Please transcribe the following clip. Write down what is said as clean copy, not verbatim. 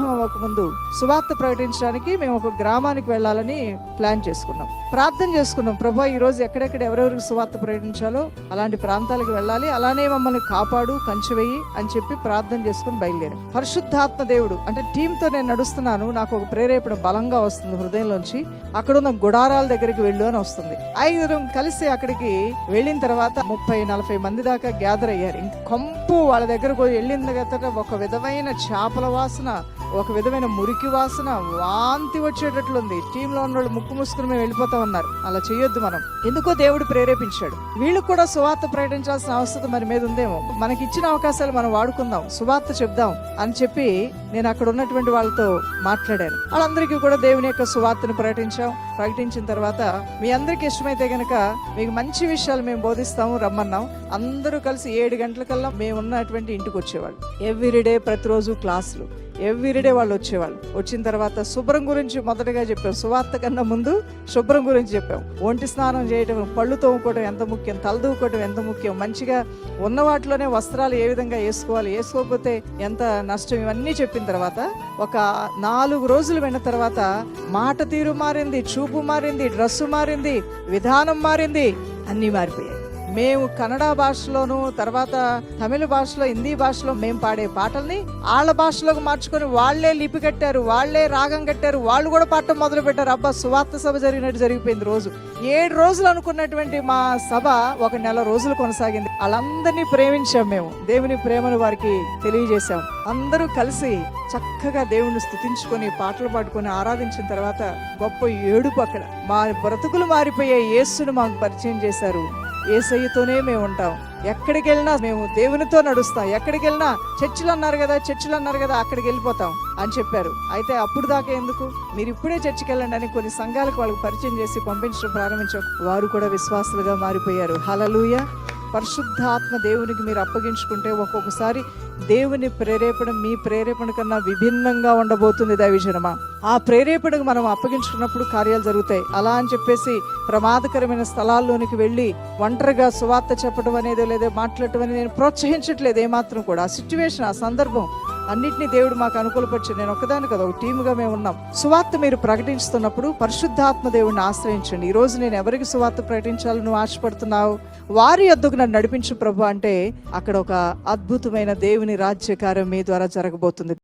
వివాహం అవ్వకముందు సువార్త ప్రకటించడానికి మేము ఒక గ్రామానికి వెళ్ళాలని ప్లాన్ చేసుకున్నాం. ప్రార్థన చేసుకున్నాం, ప్రభువా ఈ రోజు ఎక్కడెక్కడ ఎవరెవరికి సువార్త ప్రకటించాలో అలాంటి ప్రాంతాలకు వెళ్ళాలి, అలానే మమ్మల్ని కాపాడు, కంచెవేయి అని చెప్పి ప్రార్థన చేసుకుని బయలుదేరాం. పరిశుద్ధాత్మ దేవుడు అంటే టీంతో నేను నడుస్తున్నాను, నాకు ఒక ప్రేరేపణ బలంగా వస్తుంది హృదయంలోంచి, అక్కడున్న గుడారాల దగ్గరికి వెళ్ళు అని వస్తుంది. 5 కలిసి అక్కడికి వెళ్ళిన తర్వాత 30-40 మంది దాకా గ్యాదర్ అయ్యారు. కంపు వాళ్ళ దగ్గరకు వెళ్ళిన దగ్గర ఒక విధమైన చేపల వాసన, ఒక విధమైన మురికి వాసన, వాంతి వచ్చేటట్లుంది. టీంలో ఉన్న వాళ్ళు ముక్కు మూసుకుని మేము వెళ్ళిపోతా ఉన్నారు. అలా చేయొద్దు మనం, ఎందుకో దేవుడు ప్రేరేపించాడు. వీళ్ళు కూడా సువార్త ప్రకటించాల్సిన అవసరం మన మీద ఉందేమో, మనకి ఇచ్చిన అవకాశాలు మనం వాడుకుందాం, సువార్త చెప్దాం అని చెప్పి నేను అక్కడ ఉన్నటువంటి వాళ్ళతో మాట్లాడాను. వాళ్ళందరికీ కూడా దేవుని యొక్క సువార్తను ప్రకటించిన తర్వాత మీ అందరికి ఇష్టమైతే గనక మీకు మంచి విషయాలు మేము బోధిస్తాము రమ్మన్నాం. అందరూ కలిసి 7 గంటలకల్లా మేము ఉన్నటువంటి ఇంటికి వచ్చేవాళ్ళు. ఎవ్రీడే ప్రతిరోజు క్లాసులు, ఎవ్రీడే వాళ్ళు వచ్చేవాళ్ళు. వచ్చిన తర్వాత శుభ్రం గురించి మొదటగా చెప్పాం. సువార్త కన్నా ముందు శుభ్రం గురించి చెప్పాం. ఒంటి స్నానం చేయటం, పళ్ళు తోముకోవడం ఎంత ముఖ్యం, తలదూకోవడం ఎంత ముఖ్యం, మంచిగా ఉన్న వాటిలోనే వస్త్రాలు ఏ విధంగా వేసుకోవాలి, వేసుకోకపోతే ఎంత నష్టం, ఇవన్నీ చెప్పిన తర్వాత ఒక 4 రోజులు విన్న తర్వాత మాట తీరు మారింది, చూపు మారింది, డ్రెస్సు మారింది, విధానం మారింది, అన్నీ మారిపోయాయి. మేము కన్నడ భాషలోను, తర్వాత తమిళ భాషలో, హిందీ భాషలో మేము పాడే పాటల్ని వాళ్ళ భాషలోకి మార్చుకొని వాళ్లే లిపి కట్టారు, వాళ్లే రాగం కట్టారు, వాళ్ళు కూడా పాడటం మొదలు పెట్టారు. అబ్బా, సువార్త సభ జరిగినట్టు జరిగిపోయింది. రోజు 7 రోజులు అనుకున్నటువంటి మా సభ 1 నెల రోజులు కొనసాగింది. వాళ్ళందరినీ ప్రేమించాం మేము, దేవుని ప్రేమను వారికి తెలియజేశాం. అందరూ కలిసి చక్కగా దేవుణ్ణి స్తుతించుకొని పాటలు పాడుకొని ఆరాధించిన తర్వాత గొప్ప ఏడుపు. అక్కడ మా బ్రతుకులు మారిపోయే యేసును మాకు పరిచయం చేశారు. యేసయ్యతోనే మేము ఉంటాం, ఎక్కడికి వెళ్ళినా మేము దేవునితో నడుస్తాం, ఎక్కడికి వెళ్ళినా చర్చిలు అన్నారు కదా అక్కడికి వెళ్ళిపోతాం అని చెప్పారు. అయితే అప్పుడు దాకా ఎందుకు, మీరు ఇప్పుడే చర్చికి వెళ్ళండి అని కొన్ని సంఘాలకు వాళ్ళకి పరిచయం చేసి పంపించడం ప్రారంభించాం. వారు కూడా విశ్వాసులుగా మారిపోయారు. హల్లెలూయా. పరిశుద్ధాత్మ దేవునికి మీరు అప్పగించుకుంటే ఒక్కొక్కసారి దేవుని ప్రేరేపణ మీ ప్రేరేపణ కన్నా విభిన్నంగా ఉండబోతుంది దైవజనమా. ఆ ప్రేరేపణకు మనం అప్పగించుకున్నప్పుడు కార్యాలు జరుగుతాయి. అలా అని చెప్పేసి ప్రమాదకరమైన స్థలాల్లోనికి వెళ్ళి ఒంటరిగా సువార్త చెప్పడం అనేది లేదా మాట్లాడటం అనేది నేను ప్రోత్సహించట్లేదు ఏమాత్రం కూడా. ఆ సిచ్యువేషన్, ఆ సందర్భం అన్నిటినీ దేవుడు మాకు అనుకూలపరిచాడు. నేను ఒకదాని కదా, ఒక టీముగా మేము ఉన్నాం. సువార్త మీరు ప్రకటిస్తున్నప్పుడు పరిశుద్ధాత్మ దేవుడిని ఆశ్రయించండి. ఈ రోజు నేను ఎవరికి సువార్త ప్రకటించాలని నువ్వు ఆశపడుతున్నావు, వారి యొద్దకు నన్ను నడిపించు ప్రభు అంటే అక్కడ ఒక అద్భుతమైన దేవుని రాజ్యకార్యం మీ ద్వారా జరగబోతుంది.